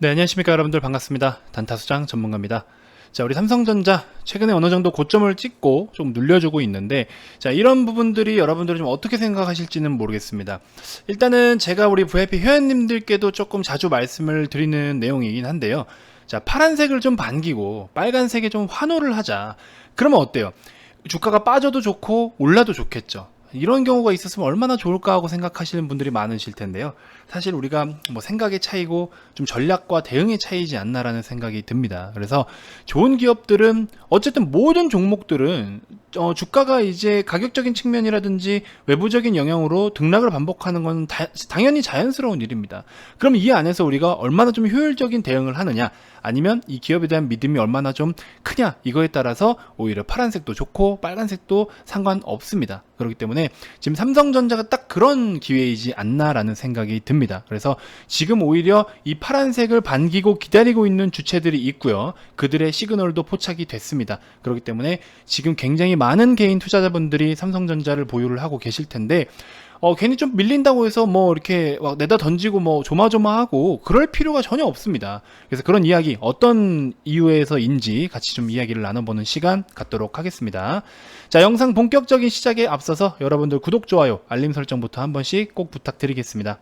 네, 안녕하십니까 여러분들, 반갑습니다. 단타수장 전문가입니다. 자, 우리 삼성전자 최근에 어느 정도 고점을 찍고 좀 눌려주고 있는데, 자, 이런 부분들이 여러분들이 좀 어떻게 생각하실지는 모르겠습니다. 일단은 제가 우리 VIP 회원님들께도 조금 자주 말씀을 드리는 내용이긴 한데요. 자, 파란색을 좀 반기고 빨간색에 좀 환호를 하자. 그러면 어때요? 주가가 빠져도 좋고 올라도 좋겠죠. 이런 경우가 있었으면 얼마나 좋을까 하고 생각하시는 분들이 많으실 텐데요. 사실 우리가 뭐 생각의 차이고 좀 전략과 대응의 차이지 않나라는 생각이 듭니다. 그래서 좋은 기업들은 어쨌든 모든 종목들은 주가가 이제 가격적인 측면이라든지 외부적인 영향으로 등락을 반복하는 건 당연히 자연스러운 일입니다. 그럼 이 안에서 우리가 얼마나 좀 효율적인 대응을 하느냐, 아니면 이 기업에 대한 믿음이 얼마나 좀 크냐, 이거에 따라서 오히려 파란색도 좋고 빨간색도 상관없습니다. 그렇기 때문에 지금 삼성전자가 딱 그런 기회이지 않나라는 생각이 듭니다. 그래서 지금 오히려 이 파란색을 반기고 기다리고 있는 주체들이 있고요. 그들의 시그널도 포착이 됐습니다. 그렇기 때문에 지금 굉장히 많은 개인 투자자분들이 삼성전자를 보유를 하고 계실 텐데, 괜히 좀 밀린다고 해서 뭐 이렇게 막 내다 던지고 뭐 조마조마하고 그럴 필요가 전혀 없습니다. 그래서 그런 이야기, 어떤 이유에서인지 같이 좀 이야기를 나눠보는 시간 갖도록 하겠습니다. 자, 영상 본격적인 시작에 앞서서 여러분들 구독, 좋아요, 알림 설정부터 한 번씩 꼭 부탁드리겠습니다.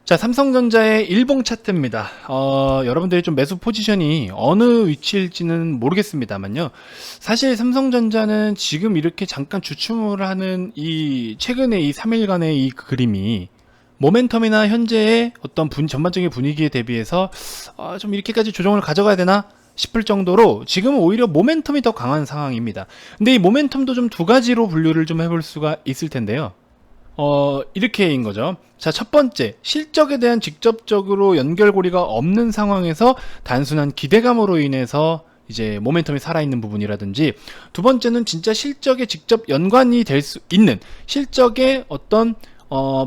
자, 삼성전자의 일봉 차트입니다. 여러분들이 좀 매수 포지션이 어느 위치일지는 모르겠습니다만요. 사실 삼성전자는 지금 이렇게 잠깐 주춤을 하는 이 최근에 이 3일간의 이 그림이 모멘텀이나 현재의 어떤 전반적인 분위기에 대비해서 좀 이렇게까지 조정을 가져가야 되나 싶을 정도로 지금은 오히려 모멘텀이 더 강한 상황입니다. 근데 이 모멘텀도 좀 두 가지로 분류를 좀 해볼 수가 있을 텐데요. 이렇게인 거죠. 자, 첫 번째, 실적에 대한 직접적으로 연결고리가 없는 상황에서 단순한 기대감으로 인해서 이제 모멘텀이 살아있는 부분이라든지, 두 번째는 진짜 실적에 직접 연관이 될 수 있는, 실적에 어떤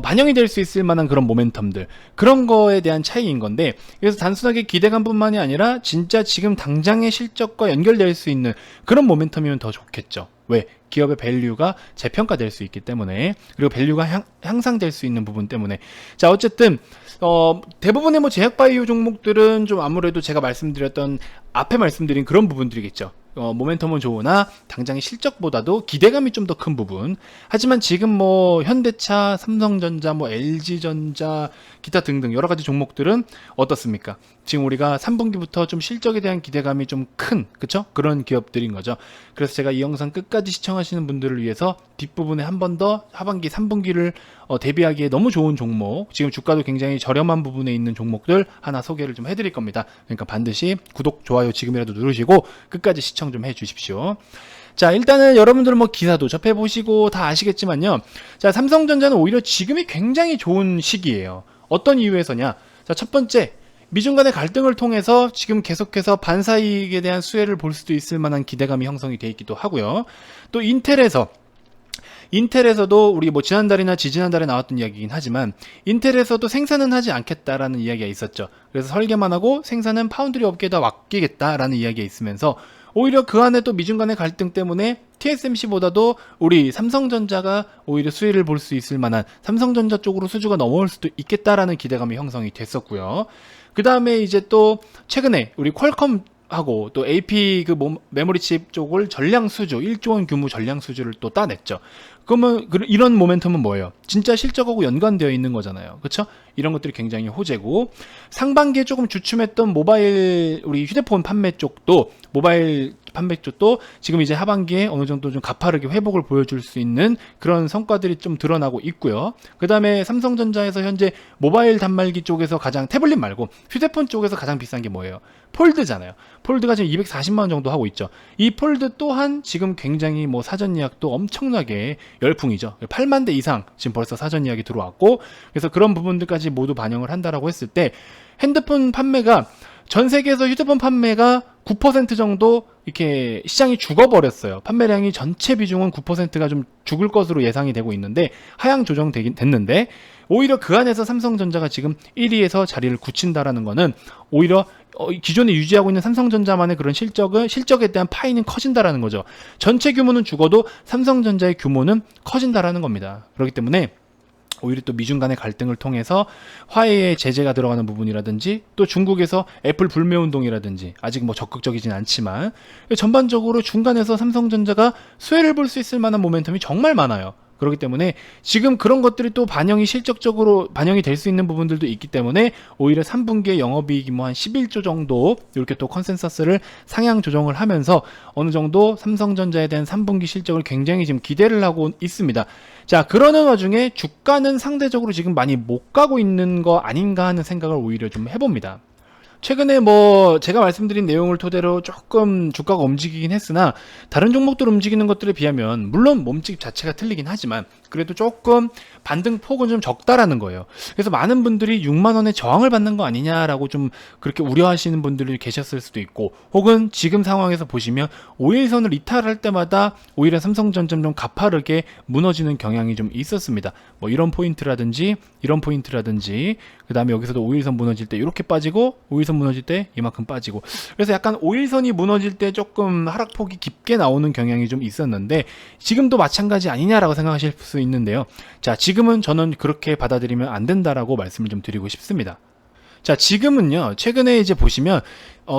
반영이 될 수 있을 만한 그런 모멘텀들, 그런 거에 대한 차이인 건데, 그래서 단순하게 기대감뿐만이 아니라 진짜 지금 당장의 실적과 연결될 수 있는 그런 모멘텀이면 더 좋겠죠. 왜? 기업의 밸류가 재평가될 수 있기 때문에, 그리고 밸류가 향상될 수 있는 부분 때문에. 자, 어쨌든 대부분의 뭐 제약바이오 종목들은 좀 아무래도 제가 말씀드렸던 앞에 말씀드린 그런 부분들이겠죠. 모멘텀은 좋으나 당장의 실적보다도 기대감이 좀 더 큰 부분. 하지만 지금 뭐 현대차, 삼성전자, 뭐 LG전자, 기타 등등 여러 가지 종목들은 어떻습니까? 지금 우리가 3분기부터 좀 실적에 대한 기대감이 좀 큰, 그쵸? 그런 기업들인 거죠. 그래서 제가 이 영상 끝까지 시청하시는 분들을 위해서 뒷부분에 한 번 더 하반기 3분기를 대비하기에 너무 좋은 종목, 지금 주가도 굉장히 저렴한 부분에 있는 종목들 하나 소개를 좀 해드릴 겁니다. 그러니까 반드시 구독, 좋아요 지금이라도 누르시고 끝까지 시청 좀 해주십시오. 자, 일단은 여러분들은 뭐 기사도 접해보시고 다 아시겠지만요. 자, 삼성전자는 오히려 지금이 굉장히 좋은 시기예요. 어떤 이유에서냐? 자, 첫 번째, 미중 간의 갈등을 통해서 지금 계속해서 반사이익에 대한 수혜를 볼 수도 있을 만한 기대감이 형성이 되어 있기도 하고요. 또 인텔에서도 우리 뭐 지난달이나 지지난달에 나왔던 이야기이긴 하지만, 인텔에서도 생산은 하지 않겠다라는 이야기가 있었죠. 그래서 설계만 하고 생산은 파운드리 업계에다 맡기겠다라는 이야기가 있으면서, 오히려 그 안에 또 미중 간의 갈등 때문에 TSMC보다도 우리 삼성전자가 오히려 수혜를 볼 수 있을 만한, 삼성전자 쪽으로 수주가 넘어올 수도 있겠다라는 기대감이 형성이 됐었고요. 그 다음에 이제 또 최근에 우리 퀄컴 하고 또 AP 그 메모리 칩 쪽을 전량 수주, 1조 원 규모 전량 수주를 또 따냈죠. 그러면 이런 모멘텀은 뭐예요? 진짜 실적하고 연관되어 있는 거잖아요. 그렇죠? 이런 것들이 굉장히 호재고, 상반기에 조금 주춤했던 모바일 우리 휴대폰 판매 쪽도, 모바일 판매 쪽도 지금 이제 하반기에 어느 정도 좀 가파르게 회복을 보여줄 수 있는 그런 성과들이 좀 드러나고 있고요. 그 다음에 삼성전자에서 현재 모바일 단말기 쪽에서 가장, 태블릿 말고 휴대폰 쪽에서 가장 비싼 게 뭐예요? 폴드잖아요. 폴드가 지금 240만원 정도 하고 있죠. 이 폴드 또한 지금 굉장히 뭐 사전 예약도 엄청나게 열풍이죠. 8만 대 이상 지금 벌써 사전 예약이 들어왔고, 그래서 그런 부분들까지 모두 반영을 한다라고 했을 때, 핸드폰 판매가, 전 세계에서 휴대폰 판매가 9% 정도 이렇게 시장이 죽어버렸어요. 판매량이 전체 비중은 9%가 좀 죽을 것으로 예상이 되고 있는데, 하향 조정되긴 됐는데, 오히려 그 안에서 삼성전자가 지금 1위에서 자리를 굳힌다라는 거는, 오히려 기존에 유지하고 있는 삼성전자만의 그런 실적에 대한 파이는 커진다라는 거죠. 전체 규모는 죽어도 삼성전자의 규모는 커진다라는 겁니다. 그렇기 때문에 오히려 또 미중 간의 갈등을 통해서 화해의 제재가 들어가는 부분이라든지 또 중국에서 애플 불매 운동이라든지 아직 뭐 적극적이진 않지만 전반적으로 중간에서 삼성전자가 수혜를 볼 수 있을 만한 모멘텀이 정말 많아요. 그렇기 때문에 지금 그런 것들이 또 실적적으로 반영이 될 수 있는 부분들도 있기 때문에 오히려 3분기에 영업이익이 뭐 한 11조 정도 이렇게 또 컨센서스를 상향 조정을 하면서 어느 정도 삼성전자에 대한 3분기 실적을 굉장히 지금 기대를 하고 있습니다. 자, 그러는 와중에 주가는 상대적으로 지금 많이 못 가고 있는 거 아닌가 하는 생각을 오히려 좀 해봅니다. 최근에 뭐 제가 말씀드린 내용을 토대로 조금 주가가 움직이긴 했으나 다른 종목들 움직이는 것들에 비하면 물론 몸집 자체가 틀리긴 하지만 그래도 조금 반등 폭은 좀 적다라는 거예요. 그래서 많은 분들이 6만원의 저항을 받는 거 아니냐라고 좀 그렇게 우려하시는 분들이 계셨을 수도 있고, 혹은 지금 상황에서 보시면 5일선을 이탈할 때마다 오히려 삼성전자 좀 가파르게 무너지는 경향이 좀 있었습니다. 뭐 이런 포인트라든지 그 다음에 여기서도 5일선 무너질 때 이렇게 빠지고 5일선 무너질 때 이만큼 빠지고, 그래서 약간 5일선이 무너질 때 조금 하락폭이 깊게 나오는 경향이 좀 있었는데 지금도 마찬가지 아니냐라고 생각하실 수 있는데요. 자, 지금은 저는 그렇게 받아들이면 안 된다라고 말씀을 좀 드리고 싶습니다. 자, 지금은요, 최근에 이제 보시면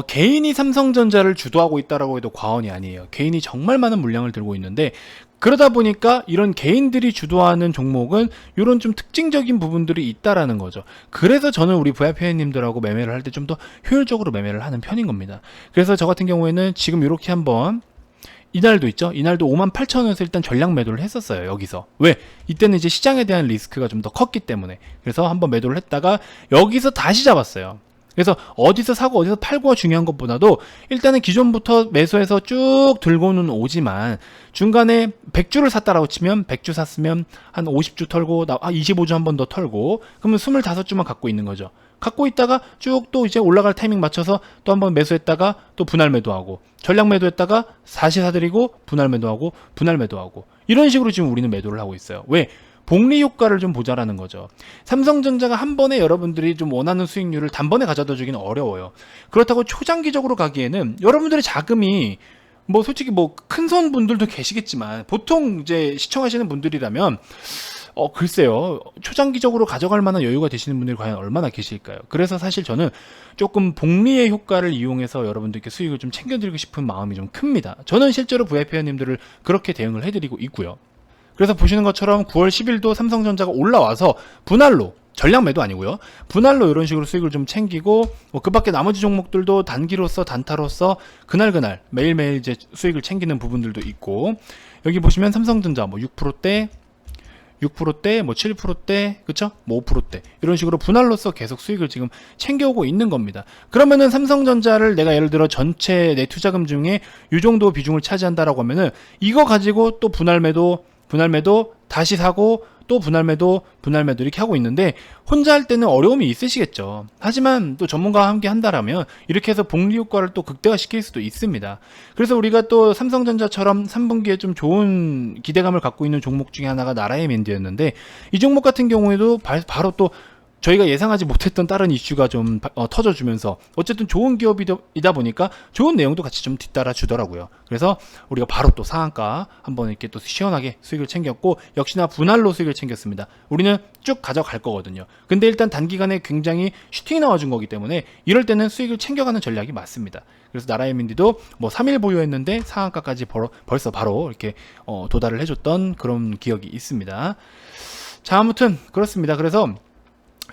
개인이 삼성전자를 주도하고 있다라고 해도 과언이 아니에요. 개인이 정말 많은 물량을 들고 있는데, 그러다 보니까 이런 개인들이 주도하는 종목은 이런 좀 특징적인 부분들이 있다라는 거죠. 그래서 저는 우리 VIP님들하고 매매를 할 때 좀 더 효율적으로 매매를 하는 편인 겁니다. 그래서 저 같은 경우에는 지금 이렇게 한번 이날도 있죠. 이날도 58,000원에서 일단 전량 매도를 했었어요. 여기서. 왜? 이때는 이제 시장에 대한 리스크가 좀 더 컸기 때문에. 그래서 한번 매도를 했다가 여기서 다시 잡았어요. 그래서 어디서 사고 어디서 팔고가 중요한 것보다도 일단은 기존부터 매수해서 쭉 들고는 오지만 중간에 100주를 샀다라고 치면 100주 샀으면 한 50주 털고 25주 한 번 더 털고 그러면 25주만 갖고 있는 거죠. 갖고 있다가 쭉 또 이제 올라갈 타이밍 맞춰서 또 한번 매수했다가 또 분할 매도하고 전량 매도했다가 다시 사들이고 분할 매도하고 이런 식으로 지금 우리는 매도를 하고 있어요. 왜? 복리 효과를 좀 보자라는 거죠. 삼성전자가 한 번에 여러분들이 좀 원하는 수익률을 단번에 가져다 주기는 어려워요. 그렇다고 초장기적으로 가기에는 여러분들의 자금이 뭐 솔직히 뭐 큰 손 분들도 계시겠지만 보통 이제 시청하시는 분들이라면 글쎄요, 초장기적으로 가져갈 만한 여유가 되시는 분들이 과연 얼마나 계실까요? 그래서 사실 저는 조금 복리의 효과를 이용해서 여러분들께 수익을 좀 챙겨드리고 싶은 마음이 좀 큽니다. 저는 실제로 VIP님들을 그렇게 대응을 해드리고 있고요. 그래서 보시는 것처럼 9월 10일도 삼성전자가 올라와서 분할로, 전량 매도 아니고요, 분할로 이런 식으로 수익을 좀 챙기고, 그 밖에 나머지 종목들도 단기로서 단타로서 그날 매일매일 이제 수익을 챙기는 부분들도 있고, 여기 보시면 삼성전자 뭐 6%대, 뭐 7%대, 그쵸? 뭐 5%대 이런 식으로 분할로서 계속 수익을 지금 챙겨오고 있는 겁니다. 그러면은 삼성전자를 내가 예를 들어 전체 내 투자금 중에 이 정도 비중을 차지한다라고 하면은 이거 가지고 또 분할 매도 다시 사고 또 분할 매도 이렇게 하고 있는데 혼자 할 때는 어려움이 있으시겠죠. 하지만 또 전문가와 함께 한다라면 이렇게 해서 복리 효과를 또 극대화시킬 수도 있습니다. 그래서 우리가 또 삼성전자처럼 3분기에 좀 좋은 기대감을 갖고 있는 종목 중에 하나가 나라의맨드였는데, 이 종목 같은 경우에도 바로 또 저희가 예상하지 못했던 다른 이슈가 좀 터져주면서 어쨌든 좋은 기업이다 보니까 좋은 내용도 같이 좀 뒤따라 주더라고요. 그래서 우리가 바로 또 상한가 한번 이렇게 또 시원하게 수익을 챙겼고, 역시나 분할로 수익을 챙겼습니다. 우리는 쭉 가져갈 거거든요. 근데 일단 단기간에 굉장히 슈팅이 나와준 거기 때문에 이럴 때는 수익을 챙겨가는 전략이 맞습니다. 그래서 나라의민디도 뭐 3일 보유했는데 상한가까지 벌써 바로 이렇게 도달을 해줬던 그런 기억이 있습니다. 자, 아무튼 그렇습니다. 그래서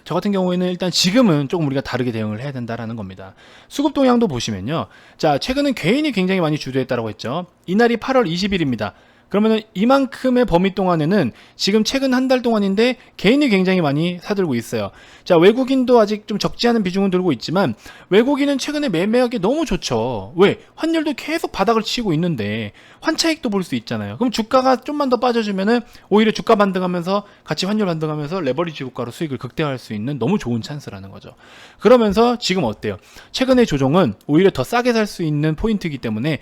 저 같은 경우에는 일단 지금은 조금 우리가 다르게 대응을 해야 된다라는 겁니다. 수급 동향도 보시면요. 자, 최근은 개인이 굉장히 많이 주도했다고 했죠. 이날이 8월 20일입니다. 그러면은 이만큼의 범위 동안에는 지금 최근 한 달 동안인데 개인이 굉장히 많이 사들고 있어요. 자, 외국인도 아직 좀 적지 않은 비중은 들고 있지만 외국인은 최근에 매매하기 너무 좋죠. 왜? 환율도 계속 바닥을 치고 있는데 환차익도 볼 수 있잖아요. 그럼 주가가 좀만 더 빠져주면은 오히려 주가 반등하면서 같이 환율 반등하면서 레버리지 효과로 수익을 극대화할 수 있는 너무 좋은 찬스라는 거죠. 그러면서 지금 어때요? 최근의 조정은 오히려 더 싸게 살 수 있는 포인트이기 때문에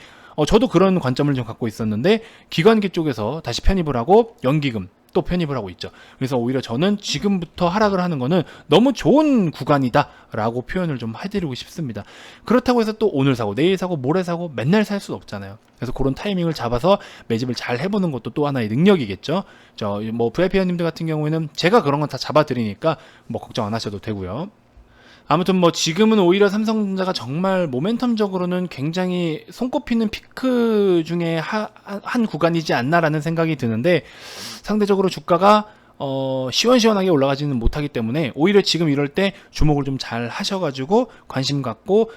저도 그런 관점을 좀 갖고 있었는데 기관기 쪽에서 다시 편입을 하고 연기금 또 편입을 하고 있죠. 그래서 오히려 저는 지금부터 하락을 하는 거는 너무 좋은 구간이다 라고 표현을 좀 해드리고 싶습니다. 그렇다고 해서 또 오늘 사고 내일 사고 모레 사고 맨날 살 수는 없잖아요. 그래서 그런 타이밍을 잡아서 매집을 잘 해보는 것도 또 하나의 능력이겠죠. 저 뭐 VIP 회원님들 같은 경우에는 제가 그런 건 다 잡아드리니까 뭐 걱정 안 하셔도 되고요. 아무튼 뭐 지금은 오히려 삼성전자가 정말 모멘텀적으로는 굉장히 손꼽히는 피크 중에 한 구간이지 않나라는 생각이 드는데, 상대적으로 주가가 시원시원하게 올라가지는 못하기 때문에 오히려 지금 이럴 때 주목을 좀 잘 하셔가지고 관심 갖고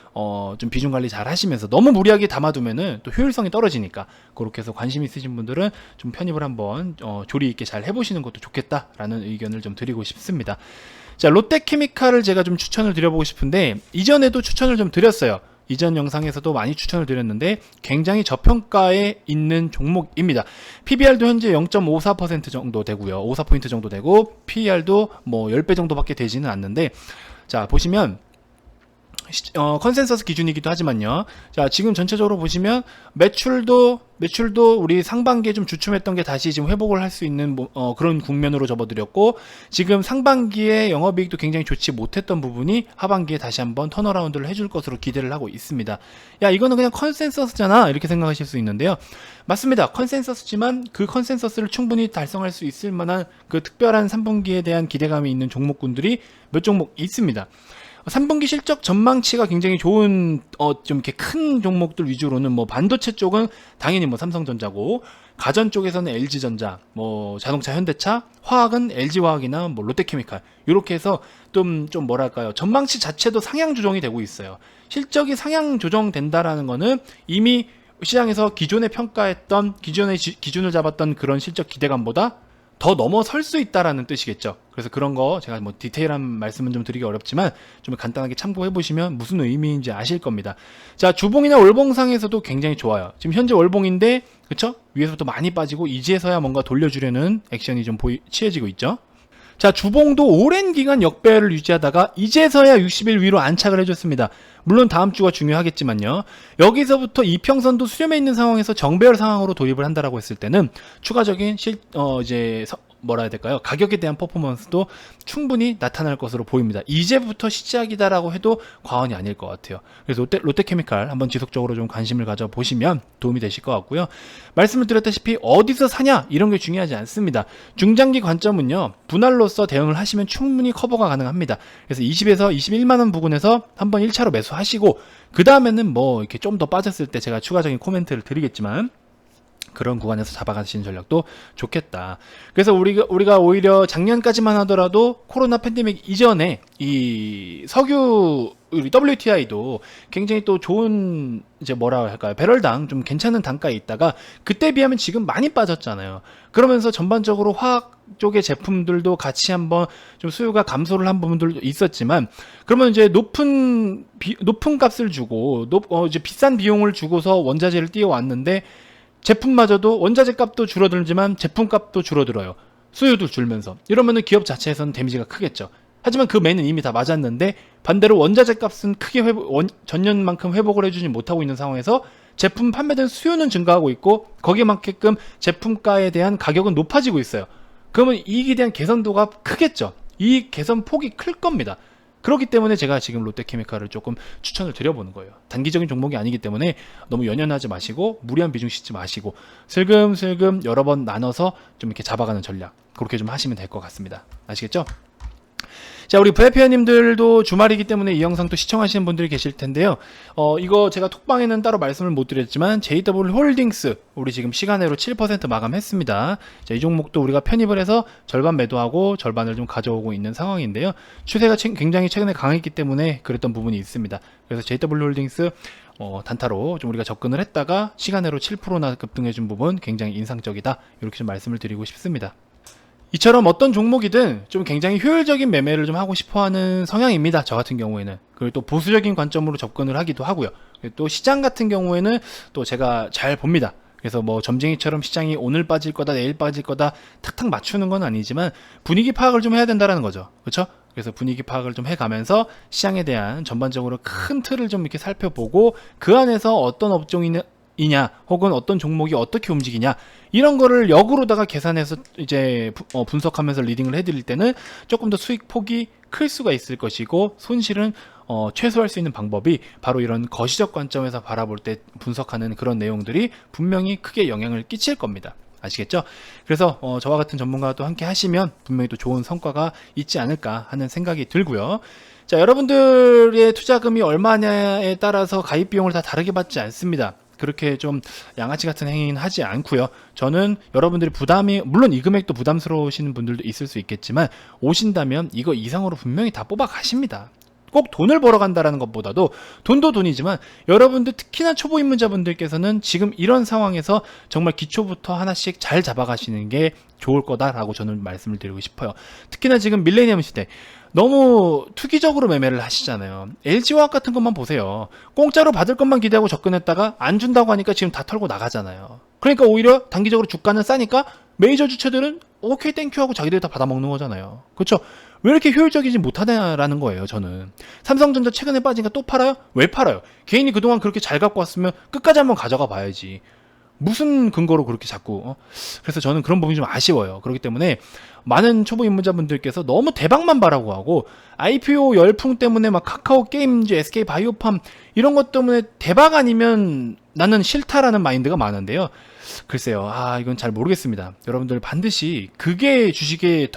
좀 비중 관리 잘 하시면서, 너무 무리하게 담아두면은 또 효율성이 떨어지니까 그렇게 해서 관심 있으신 분들은 좀 편입을 한번 조리 있게 잘 해보시는 것도 좋겠다라는 의견을 좀 드리고 싶습니다. 자, 롯데케미칼을 제가 좀 추천을 드려보고 싶은데, 이전에도 추천을 좀 드렸어요. 이전 영상에서도 많이 추천을 드렸는데 굉장히 저평가에 있는 종목입니다. PBR도 현재 0.54% 정도 되고요. 54포인트 정도 되고, PER도 뭐 10배 정도밖에 되지는 않는데, 자, 보시면 컨센서스 기준이기도 하지만요. 자, 지금 전체적으로 보시면 매출도 우리 상반기에 좀 주춤했던 게 다시 지금 회복을 할 수 있는 그런 국면으로 접어들였고, 지금 상반기에 영업이익도 굉장히 좋지 못했던 부분이 하반기에 다시 한번 턴어라운드를 해줄 것으로 기대를 하고 있습니다. 야, 이거는 그냥 컨센서스잖아 이렇게 생각하실 수 있는데요. 맞습니다. 컨센서스지만 그 컨센서스를 충분히 달성할 수 있을 만한 그 특별한 3분기에 대한 기대감이 있는 종목군들이 몇 종목 있습니다. 3분기 실적 전망치가 굉장히 좋은 좀 이렇게 큰 종목들 위주로는 뭐 반도체 쪽은 당연히 뭐 삼성전자고, 가전 쪽에서는 LG전자, 뭐 자동차 현대차, 화학은 LG화학이나 뭐 롯데케미칼, 이렇게 해서 좀 뭐랄까요, 전망치 자체도 상향 조정이 되고 있어요. 실적이 상향 조정된다라는 거는 이미 시장에서 기존에 평가했던, 기준을 잡았던 그런 실적 기대감보다 더 넘어설 수 있다라는 뜻이겠죠. 그래서 그런 거 제가 뭐 디테일한 말씀은 좀 드리기 어렵지만 좀 간단하게 참고해 보시면 무슨 의미인지 아실 겁니다. 자, 주봉이나 월봉상에서도 굉장히 좋아요. 지금 현재 월봉인데, 그쵸? 위에서부터 많이 빠지고 이제서야 뭔가 돌려주려는 액션이 좀 취해지고 있죠. 자, 주봉도 오랜 기간 역배열을 유지하다가 이제서야 60일 위로 안착을 해줬습니다. 물론 다음 주가 중요하겠지만요. 여기서부터 이평선도 수렴해 있는 상황에서 정배열 상황으로 도입을 한다라고 했을 때는 추가적인 뭐라 해야 될까요? 가격에 대한 퍼포먼스도 충분히 나타날 것으로 보입니다. 이제부터 시작이다라고 해도 과언이 아닐 것 같아요. 그래서 롯데케미칼 한번 지속적으로 좀 관심을 가져보시면 도움이 되실 것 같고요. 말씀을 드렸다시피 어디서 사냐 이런 게 중요하지 않습니다. 중장기 관점은요, 분할로서 대응을 하시면 충분히 커버가 가능합니다. 그래서 20에서 21만원 부근에서 한번 1차로 매수하시고, 그 다음에는 뭐 이렇게 좀 더 빠졌을 때 제가 추가적인 코멘트를 드리겠지만, 그런 구간에서 잡아가시는 전략도 좋겠다. 그래서 우리가 오히려 작년까지만 하더라도 코로나 팬데믹 이전에 이 석유 WTI도 굉장히 또 좋은, 이제 뭐라 할까요, 배럴당 좀 괜찮은 단가에 있다가 그때 비하면 지금 많이 빠졌잖아요. 그러면서 전반적으로 화학 쪽의 제품들도 같이 한번 좀 수요가 감소를 한 부분들도 있었지만, 그러면 이제 높은 값을 주고 이제 비싼 비용을 주고서 원자재를 띄워왔는데, 제품마저도 원자재 값도 줄어들지만 제품 값도 줄어들어요. 수요도 줄면서. 이러면은 기업 자체에서는 데미지가 크겠죠. 하지만 그 매는 이미 다 맞았는데, 반대로 원자재 값은 크게 전년만큼 회복을 해주지 못하고 있는 상황에서 제품 판매된 수요는 증가하고 있고, 거기에 맞게끔 제품가에 대한 가격은 높아지고 있어요. 그러면 이익에 대한 개선도가 크겠죠. 이 개선 폭이 클 겁니다. 그렇기 때문에 제가 지금 롯데케미칼을 조금 추천을 드려보는 거예요. 단기적인 종목이 아니기 때문에 너무 연연하지 마시고 무리한 비중 싣지 마시고 슬금슬금 여러 번 나눠서 좀 이렇게 잡아가는 전략, 그렇게 좀 하시면 될 것 같습니다. 아시겠죠? 자, 우리 VIP님들도 주말이기 때문에 이 영상 또 시청하시는 분들이 계실 텐데요. 이거 제가 톡방에는 따로 말씀을 못 드렸지만 JW 홀딩스 우리 지금 시간외로 7% 마감했습니다. 자, 이 종목도 우리가 편입을 해서 절반 매도하고 절반을 좀 가져오고 있는 상황인데요. 추세가 굉장히 최근에 강했기 때문에 그랬던 부분이 있습니다. 그래서 JW 홀딩스 단타로 좀 우리가 접근을 했다가 시간외로 7%나 급등해준 부분 굉장히 인상적이다, 이렇게 좀 말씀을 드리고 싶습니다. 이처럼 어떤 종목이든 좀 굉장히 효율적인 매매를 좀 하고 싶어하는 성향입니다. 저 같은 경우에는. 그리고 또 보수적인 관점으로 접근을 하기도 하고요. 또 시장 같은 경우에는 또 제가 잘 봅니다. 그래서 뭐 점쟁이처럼 시장이 오늘 빠질 거다 내일 빠질 거다 탁탁 맞추는 건 아니지만 분위기 파악을 좀 해야 된다는 거죠. 그렇죠? 그래서 분위기 파악을 좀 해가면서 시장에 대한 전반적으로 큰 틀을 좀 이렇게 살펴보고, 그 안에서 어떤 업종이나 이냐 혹은 어떤 종목이 어떻게 움직이냐 이런 거를 역으로다가 계산해서 이제 분석하면서 리딩을 해드릴 때는 조금 더 수익 폭이 클 수가 있을 것이고 손실은 최소화할 수 있는 방법이 바로 이런 거시적 관점에서 바라볼 때 분석하는 그런 내용들이 분명히 크게 영향을 끼칠 겁니다. 아시겠죠? 그래서 저와 같은 전문가와 또 함께 하시면 분명히 또 좋은 성과가 있지 않을까 하는 생각이 들고요. 자, 여러분들의 투자금이 얼마냐에 따라서 가입 비용을 다 다르게 받지 않습니다. 그렇게 좀 양아치 같은 행위는 하지 않고요. 저는 여러분들이 부담이, 물론 이 금액도 부담스러우시는 분들도 있을 수 있겠지만 오신다면 이거 이상으로 분명히 다 뽑아 가십니다. 꼭 돈을 벌어 간다라는 것보다도 돈도 돈이지만 여러분들 특히나 초보 입문자분들께서는 지금 이런 상황에서 정말 기초부터 하나씩 잘 잡아가시는 게 좋을 거다라고 저는 말씀을 드리고 싶어요. 특히나 지금 밀레니엄 시대 너무 투기적으로 매매를 하시잖아요. LG화학 같은 것만 보세요. 공짜로 받을 것만 기대하고 접근했다가 안 준다고 하니까 지금 다 털고 나가잖아요. 그러니까 오히려 단기적으로 주가는 싸니까 메이저 주체들은 오케이 땡큐 하고 자기들이 다 받아먹는 거잖아요. 그렇죠? 왜 이렇게 효율적이지 못하냐라는 거예요. 저는 삼성전자 최근에 빠지니까 또 팔아요? 왜 팔아요? 개인이 그동안 그렇게 잘 갖고 왔으면 끝까지 한번 가져가 봐야지. 무슨 근거로 그렇게 자꾸 그래서 저는 그런 부분이 좀 아쉬워요. 그렇기 때문에 많은 초보 입문자분들께서 너무 대박만 바라고 하고 IPO 열풍 때문에 막 카카오 게임즈, SK 바이오팜 이런 것 때문에 대박 아니면 나는 싫다라는 마인드가 많은데요. 글쎄요, 이건 잘 모르겠습니다. 여러분들 반드시 그게 주식의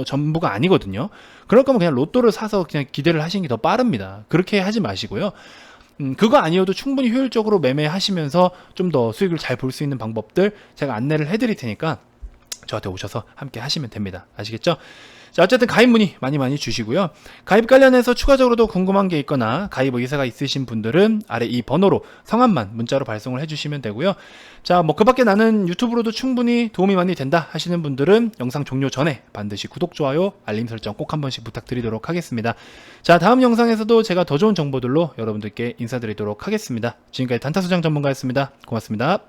전부가 아니거든요. 그럴 거면 그냥 로또를 사서 그냥 기대를 하시는 게 더 빠릅니다. 그렇게 하지 마시고요. 그거 아니어도 충분히 효율적으로 매매하시면서 좀 더 수익을 잘 볼 수 있는 방법들 제가 안내를 해드릴 테니까 저한테 오셔서 함께 하시면 됩니다. 아시겠죠? 자, 어쨌든 가입 문의 많이 주시고요. 가입 관련해서 추가적으로도 궁금한 게 있거나 가입 의사가 있으신 분들은 아래 이 번호로 성함만 문자로 발송을 해주시면 되고요. 자, 뭐 그 밖에 나는 유튜브로도 충분히 도움이 많이 된다 하시는 분들은 영상 종료 전에 반드시 구독, 좋아요, 알림 설정 꼭 한 번씩 부탁드리도록 하겠습니다. 자, 다음 영상에서도 제가 더 좋은 정보들로 여러분들께 인사드리도록 하겠습니다. 지금까지 단타수장 전문가였습니다. 고맙습니다.